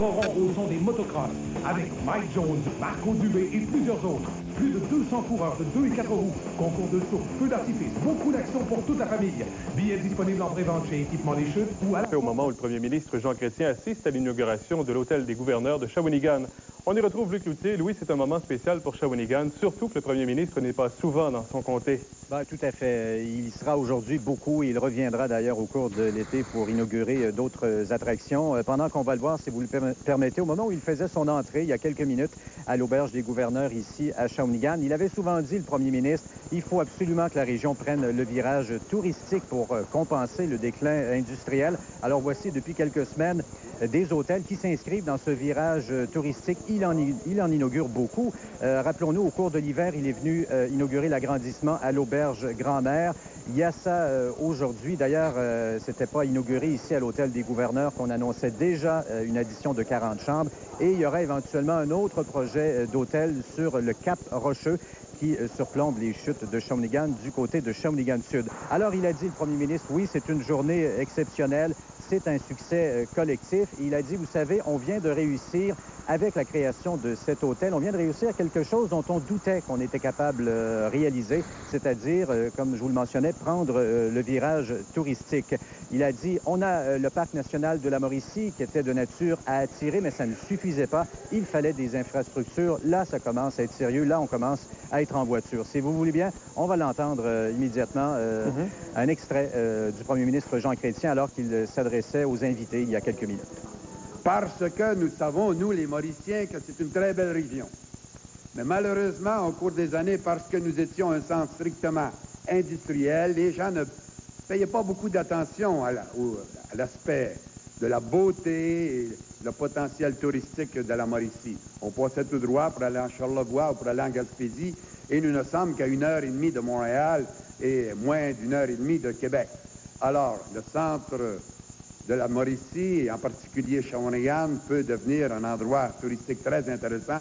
Auront au son des motocross avec Mike Jones, Marco Dubé et plusieurs autres. Plus de 200 coureurs de 2 et 4 roues, concours de saut, feux d'artifice, beaucoup d'actions pour toute la famille. Billets disponibles en prévente chez Équipement des Chutes ou à la... Au moment où le premier ministre Jean Chrétien assiste à l'inauguration de l'hôtel des gouverneurs de Shawinigan. On y retrouve Luc Cloutier. Louis, c'est un moment spécial pour Shawinigan, surtout que le premier ministre n'est pas souvent dans son comté. Ben, tout à fait. Il sera aujourd'hui beaucoup. Il reviendra d'ailleurs au cours de l'été pour inaugurer d'autres attractions. Pendant qu'on va le voir, si vous le permettez, au moment où il faisait son entrée, il y a quelques minutes, à l'auberge des gouverneurs ici à Shawinigan, il avait souvent dit, le premier ministre, il faut absolument que la région prenne le virage touristique pour compenser le déclin industriel. Alors voici, depuis quelques semaines, des hôtels qui s'inscrivent dans ce virage touristique. Il en inaugure beaucoup. Rappelons-nous, au cours de l'hiver, il est venu inaugurer l'agrandissement à l'auberge Grand-Mère. Il y a ça aujourd'hui. D'ailleurs, c'était pas inauguré ici à l'hôtel des gouverneurs qu'on annonçait déjà une addition de 40 chambres. Et il y aura éventuellement un autre projet d'hôtel sur le Cap Rocheux qui surplombe les chutes de Shawinigan du côté de Shawinigan Sud. Alors, il a dit, le premier ministre, oui, c'est une journée exceptionnelle. C'est un succès collectif. Et il a dit, vous savez, on vient de réussir, avec la création de cet hôtel, on vient de réussir quelque chose dont on doutait qu'on était capable de réaliser, c'est-à-dire, comme je vous le mentionnais, prendre le virage touristique. Il a dit, on a le parc national de la Mauricie qui était de nature à attirer, mais ça ne suffisait pas. Il fallait des infrastructures. Là, ça commence à être sérieux. Là, on commence à être en voiture. Si vous voulez bien, on va l'entendre immédiatement. Un extrait du premier ministre Jean Chrétien alors qu'il s'adressait aux invités il y a quelques minutes. Parce que nous savons, nous les Mauriciens, que c'est une très belle région. Mais malheureusement, au cours des années, parce que nous étions un centre strictement industriel, les gens ne payaient pas beaucoup d'attention à l'aspect de la beauté et le potentiel touristique de la Mauricie. On passait tout droit pour aller en Charlevoix ou pour aller en Gaspésie, et nous ne sommes qu'à 1h30 de Montréal et moins d'1h30 de Québec. Alors, le centre de la Mauricie, et en particulier Shawinigan, peut devenir un endroit touristique très intéressant.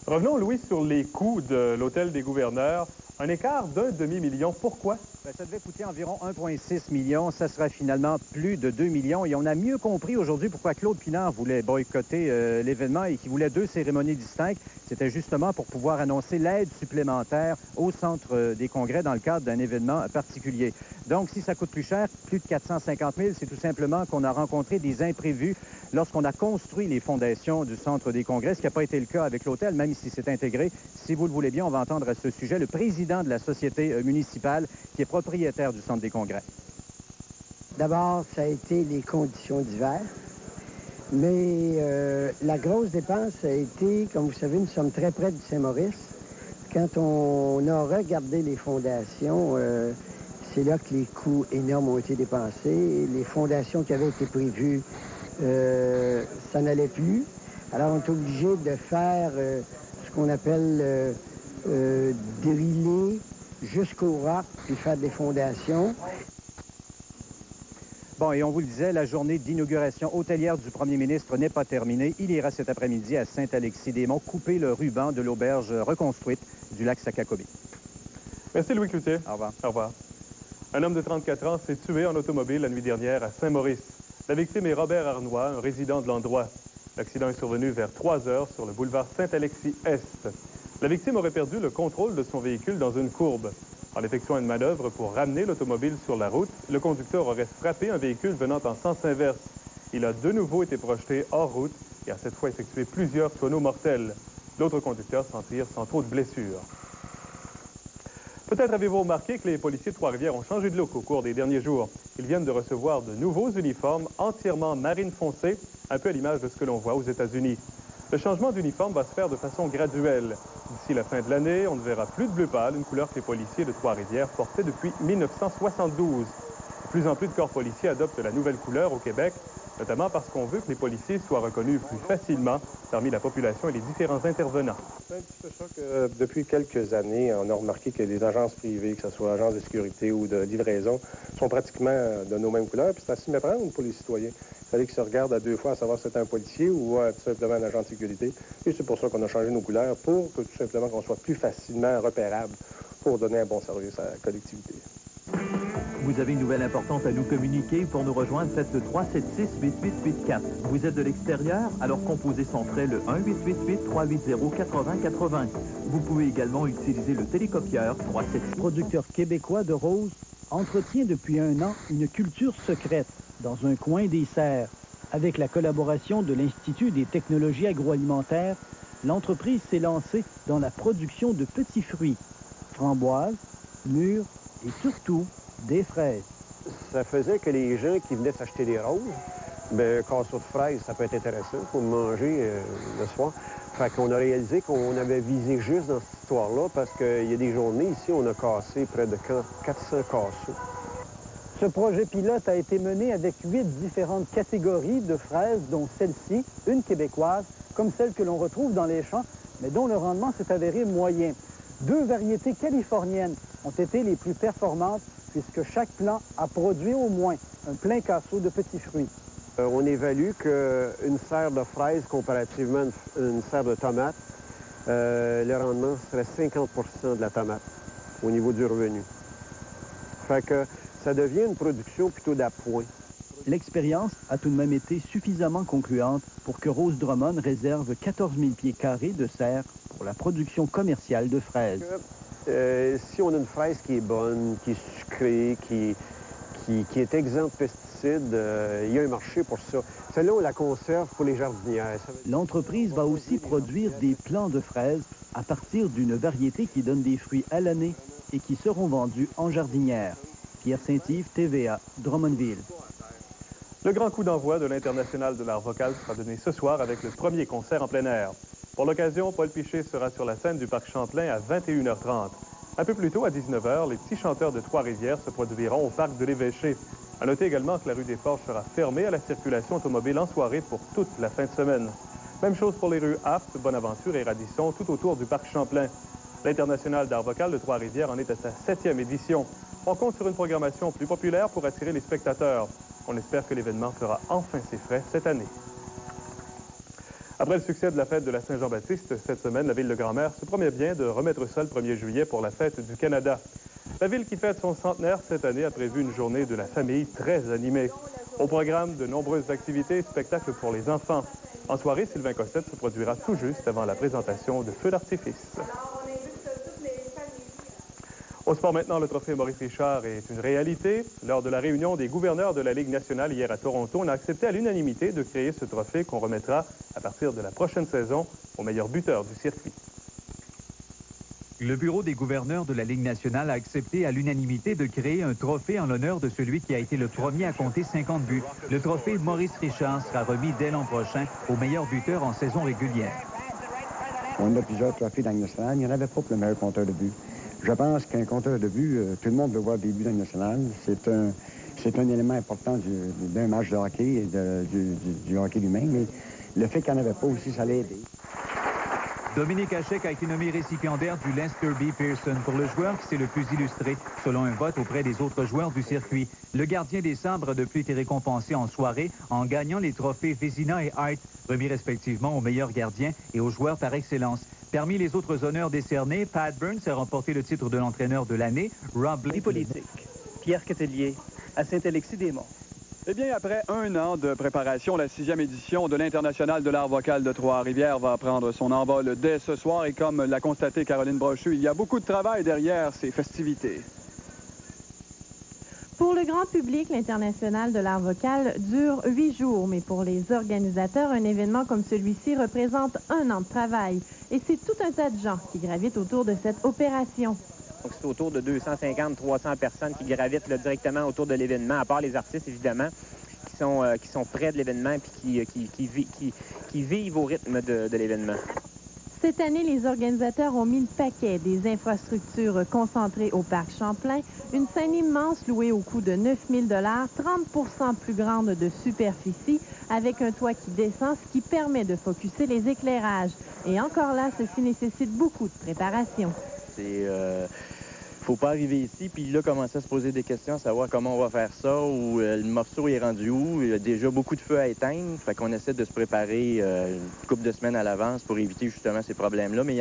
Revenons, Louis, sur les coûts de l'hôtel des gouverneurs. Un écart d'1 demi-million. Pourquoi? Bien, ça devait coûter environ 1,6 million. Ça sera finalement plus de 2 millions. Et on a mieux compris aujourd'hui pourquoi Claude Pinard voulait boycotter l'événement et qu'il voulait 2 cérémonies distinctes. C'était justement pour pouvoir annoncer l'aide supplémentaire au centre des congrès dans le cadre d'un événement particulier. Donc, si ça coûte plus cher, plus de 450 000, c'est tout simplement qu'on a rencontré des imprévus lorsqu'on a construit les fondations du centre des congrès, ce qui n'a pas été le cas avec l'hôtel, même si c'est intégré. Si vous le voulez bien, on va entendre à ce sujet le président de la société municipale qui est propriétaire du centre des congrès. D'abord, ça a été les conditions d'hiver. Mais la grosse dépense a été, comme vous savez, nous sommes très près du Saint-Maurice. Quand on a regardé les fondations, c'est là que les coûts énormes ont été dépensés. Les fondations qui avaient été prévues, ça n'allait plus. Alors, on est obligé de faire ce qu'on appelle driller jusqu'au roc, puis faire des fondations. Bon, et on vous le disait, la journée d'inauguration hôtelière du premier ministre n'est pas terminée. Il ira cet après-midi à Saint-Alexis-des-Monts couper le ruban de l'auberge reconstruite du lac Sakakobé. Merci, Louis Cloutier. Au revoir. Au revoir. Un homme de 34 ans s'est tué en automobile la nuit dernière à Saint-Maurice. La victime est Robert Arnois, un résident de l'endroit. L'accident est survenu vers 3 heures sur le boulevard Saint-Alexis-Est. La victime aurait perdu le contrôle de son véhicule dans une courbe. En effectuant une manœuvre pour ramener l'automobile sur la route, le conducteur aurait frappé un véhicule venant en sens inverse. Il a de nouveau été projeté hors route et a cette fois effectué plusieurs tonneaux mortels. L'autre conducteur s'en tire sans trop de blessures. Peut-être avez-vous remarqué que les policiers de Trois-Rivières ont changé de look au cours des derniers jours. Ils viennent de recevoir de nouveaux uniformes entièrement marine foncée, un peu à l'image de ce que l'on voit aux États-Unis. Le changement d'uniforme va se faire de façon graduelle. D'ici la fin de l'année, on ne verra plus de bleu pâle, une couleur que les policiers de Trois-Rivières portaient depuis 1972. De plus en plus de corps policiers adoptent la nouvelle couleur au Québec, notamment parce qu'on veut que les policiers soient reconnus plus facilement parmi la population et les différents intervenants. C'est un petit peu ça que depuis quelques années, on a remarqué que les agences privées, que ce soit agences de sécurité ou de livraison, sont pratiquement de nos mêmes couleurs, puis c'est à s'y méprendre pour les citoyens. Il fallait qu'ils se regardent à 2 fois à savoir si c'est un policier ou tout simplement un agent de sécurité. Et c'est pour ça qu'on a changé nos couleurs, pour que tout simplement qu'on soit plus facilement repérable pour donner un bon service à la collectivité. Vous avez une nouvelle importante à nous communiquer. Pour nous rejoindre, faites le 376-8884. Vous êtes de l'extérieur? Alors composez sans frais le 1-888-380-8080. Vous pouvez également utiliser le télécopieur 376. Producteur québécois de roses entretient depuis 1 an une culture secrète dans un coin des serres. Avec la collaboration de l'Institut des technologies agroalimentaires, l'entreprise s'est lancée dans la production de petits fruits, framboises, mûres et surtout des fraises. Ça faisait que les gens qui venaient s'acheter des roses, bien, casseau de fraises, ça peut être intéressant pour manger le soir. Fait qu'on a réalisé qu'on avait visé juste dans cette histoire-là parce qu'il y a des journées ici, on a cassé près de 400 casseaux. Ce projet pilote a été mené avec 8 différentes catégories de fraises, dont celle-ci, une québécoise, comme celle que l'on retrouve dans les champs, mais dont le rendement s'est avéré moyen. 2 variétés californiennes ont été les plus performantes puisque chaque plant a produit au moins un plein casseau de petits fruits. On évalue qu'une serre de fraises comparativement à une serre de tomates, le rendement serait 50 de la tomate au niveau du revenu. Fait que ça devient une production plutôt d'appoint. L'expérience a tout de même été suffisamment concluante pour que Rose Drummond réserve 14 000 pieds carrés de serre pour la production commerciale de fraises. Si on a une fraise qui est bonne, qui est sucrée, qui est exempte de pesticides, il y a un marché pour ça. Celle-là, on la conserve pour les jardinières. L'entreprise va aussi produire des plants de fraises à partir d'une variété qui donne des fruits à l'année et qui seront vendus en jardinière. Pierre Saint-Yves, TVA, Drummondville. Le grand coup d'envoi de l'International de l'art vocal sera donné ce soir avec le premier concert en plein air. Pour l'occasion, Paul Piché sera sur la scène du Parc Champlain à 21h30. Un peu plus tôt, à 19h, les petits chanteurs de Trois-Rivières se produiront au Parc de l'Évêché. À noter également que la rue des Forges sera fermée à la circulation automobile en soirée pour toute la fin de semaine. Même chose pour les rues Apt, Bonaventure et Radisson, tout autour du Parc Champlain. L'International d'art vocal de Trois-Rivières en est à sa 7e édition. On compte sur une programmation plus populaire pour attirer les spectateurs. On espère que l'événement fera enfin ses frais cette année. Après le succès de la fête de la Saint-Jean-Baptiste, cette semaine, la ville de Grand-Mère se promet bien de remettre ça le 1er juillet pour la fête du Canada. La ville qui fête son centenaire cette année a prévu une journée de la famille très animée. Au programme, de nombreuses activités et spectacles pour les enfants. En soirée, Sylvain Cossette se produira tout juste avant la présentation de feux d'artifice. Au sport maintenant, le trophée Maurice Richard est une réalité. Lors de la réunion des gouverneurs de la Ligue nationale hier à Toronto, on a accepté à l'unanimité de créer ce trophée qu'on remettra à partir de la prochaine saison au meilleur buteur du circuit. Le bureau des gouverneurs de la Ligue nationale a accepté à l'unanimité de créer un trophée en l'honneur de celui qui a été le premier à compter 50 buts. Le trophée Maurice Richard sera remis dès l'an prochain au meilleur buteur en saison régulière. On a plusieurs trophées dans la Ligue nationale. Il n'y en avait pas pour le meilleur compteur de buts. Je pense qu'un compteur de but, tout le monde veut voir des buts dans la Ligue nationale. C'est un élément important d'un match de hockey et du hockey lui-même. Mais le fait qu'il n'y en avait pas aussi, ça l'a aidé. Dominique Hachek a été nommé récipiendaire du Lester B. Pearson pour le joueur qui s'est le plus illustré, selon un vote auprès des autres joueurs du circuit. Le gardien des Sabres a depuis été récompensé en soirée en gagnant les trophées Vézina et Hart, remis respectivement aux meilleurs gardiens et aux joueurs par excellence. Parmi les autres honneurs décernés, Pat Burns a remporté le titre de l'entraîneur de l'année, Rob Blake. Politique, Pierre Catelier, à Saint-Alexis-des-Monts. Eh bien, après 1 an de préparation, la 6e édition de l'International de l'art vocal de Trois-Rivières va prendre son envol dès ce soir. Et comme l'a constaté Caroline Brochu, il y a beaucoup de travail derrière ces festivités. Pour le grand public, l'International de l'art vocal dure 8 jours, mais pour les organisateurs, un événement comme celui-ci représente 1 an de travail. Et c'est tout un tas de gens qui gravitent autour de cette opération. Donc, c'est autour de 250-300 personnes qui gravitent là, directement autour de l'événement, à part les artistes, évidemment, qui sont près de l'événement et qui vivent au rythme de l'événement. Cette année, les organisateurs ont mis le paquet des infrastructures concentrées au Parc Champlain, une scène immense louée au coût de 9 000 $, 30 plus grande de superficie, avec un toit qui descend, ce qui permet de focusser les éclairages. Et encore là, ceci nécessite beaucoup de préparation. Faut pas arriver ici, puis là, commencer à se poser des questions, savoir comment on va faire ça, ou le morceau est rendu où. Il y a déjà beaucoup de feux à éteindre, fait qu'on essaie de se préparer une couple de semaines à l'avance pour éviter justement ces problèmes-là. Mais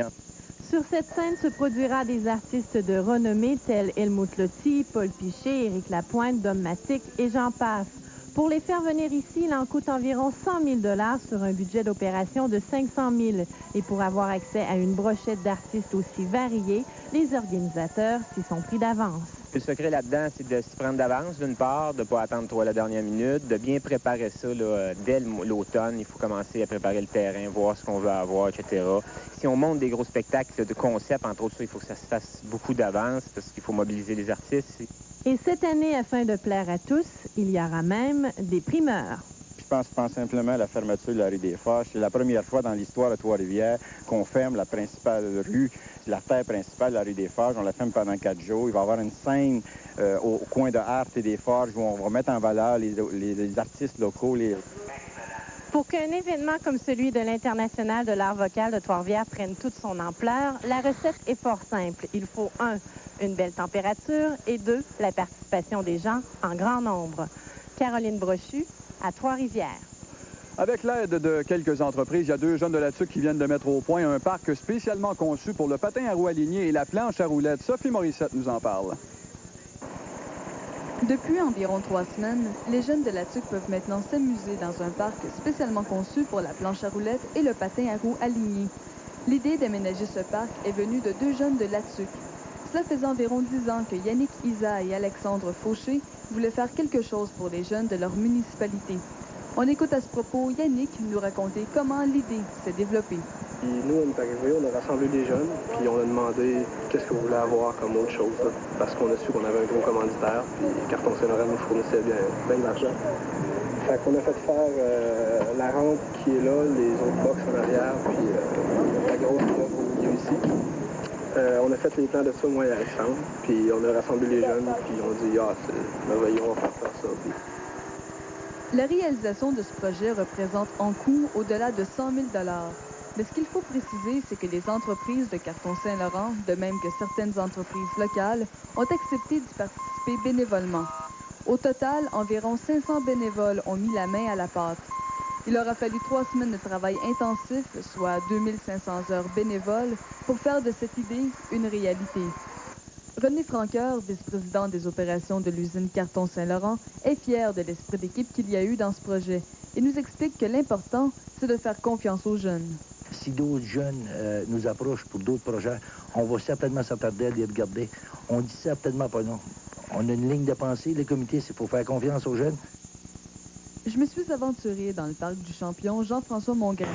Sur cette scène se produira des artistes de renommée tels Helmut Lotti, Paul Piché, Éric Lapointe, Dom Matic et j'en passe. Pour les faire venir ici, il en coûte environ 100 000 $ sur un budget d'opération de 500 000. Et pour avoir accès à une brochette d'artistes aussi variés, les organisateurs s'y sont pris d'avance. Le secret là-dedans, c'est de s'y prendre d'avance, d'une part, de ne pas attendre trop à la dernière minute, de bien préparer ça là, dès l'automne. Il faut commencer à préparer le terrain, voir ce qu'on veut avoir, etc. Si on monte des gros spectacles de concept, entre autres, il faut que ça se fasse beaucoup d'avance parce qu'il faut mobiliser les artistes. Et cette année, afin de plaire à tous, il y aura même des primeurs. Je pense simplement à la fermeture de la rue des Forges. C'est la première fois dans l'histoire de Trois-Rivières qu'on ferme la principale rue, l'artère principale de la rue des Forges. On la ferme pendant 4 jours. Il va y avoir une scène au coin de Hart et des Forges où on va mettre en valeur les artistes locaux. Pour qu'un événement comme celui de l'International de l'art vocal de Trois-Rivières prenne toute son ampleur, la recette est fort simple. Il faut 1, une belle température et 2, la participation des gens en grand nombre. Caroline Brochu, à Trois-Rivières. Avec l'aide de quelques entreprises, il y a 2 jeunes de la TSUC qui viennent de mettre au point un parc spécialement conçu pour le patin à roues alignées et la planche à roulettes. Sophie Morissette nous en parle. Depuis environ 3 semaines, les jeunes de la TSUC peuvent maintenant s'amuser dans un parc spécialement conçu pour la planche à roulettes et le patin à roues alignées. L'idée d'aménager ce parc est venue de 2 jeunes de la TSUC. Cela faisait environ 10 ans que Yannick Isa et Alexandre Fauché voulaient faire quelque chose pour les jeunes de leur municipalité. On écoute à ce propos Yannick nous raconter comment l'idée s'est développée. Puis nous, on est arrivés, on a rassemblé des jeunes, puis on a demandé qu'est-ce qu'on voulait avoir comme autre chose, là, parce qu'on a su qu'on avait un gros commanditaire, puis Carton Saint-Laurent nous fournissait bien d'argent. Fait qu'on a fait faire la rampe qui est là, les autres box en arrière, puis la grosse œuvre au milieu ici. On a fait les plans de ça, moi et Alexandre, puis on a rassemblé les jeunes, puis on dit « Ah, c'est merveilleux, on va faire ça. » La réalisation de ce projet représente en coût au-delà de 100 000 $. Mais ce qu'il faut préciser, c'est que les entreprises de Carton Saint-Laurent, de même que certaines entreprises locales, ont accepté d'y participer bénévolement. Au total, environ 500 bénévoles ont mis la main à la pâte. Il aura fallu 3 semaines de travail intensif, soit 2500 heures bénévoles, pour faire de cette idée une réalité. René Franqueur, vice-président des opérations de l'usine Carton Saint-Laurent, est fier de l'esprit d'équipe qu'il y a eu dans ce projet. Il nous explique que l'important, c'est de faire confiance aux jeunes. Si d'autres jeunes nous approchent pour d'autres projets, on va certainement s'attarder à les regarder. On dit certainement pas non. On a une ligne de pensée, le comité, c'est pour faire confiance aux jeunes. Je me suis aventuré dans le parc du champion Jean-François Mongrain.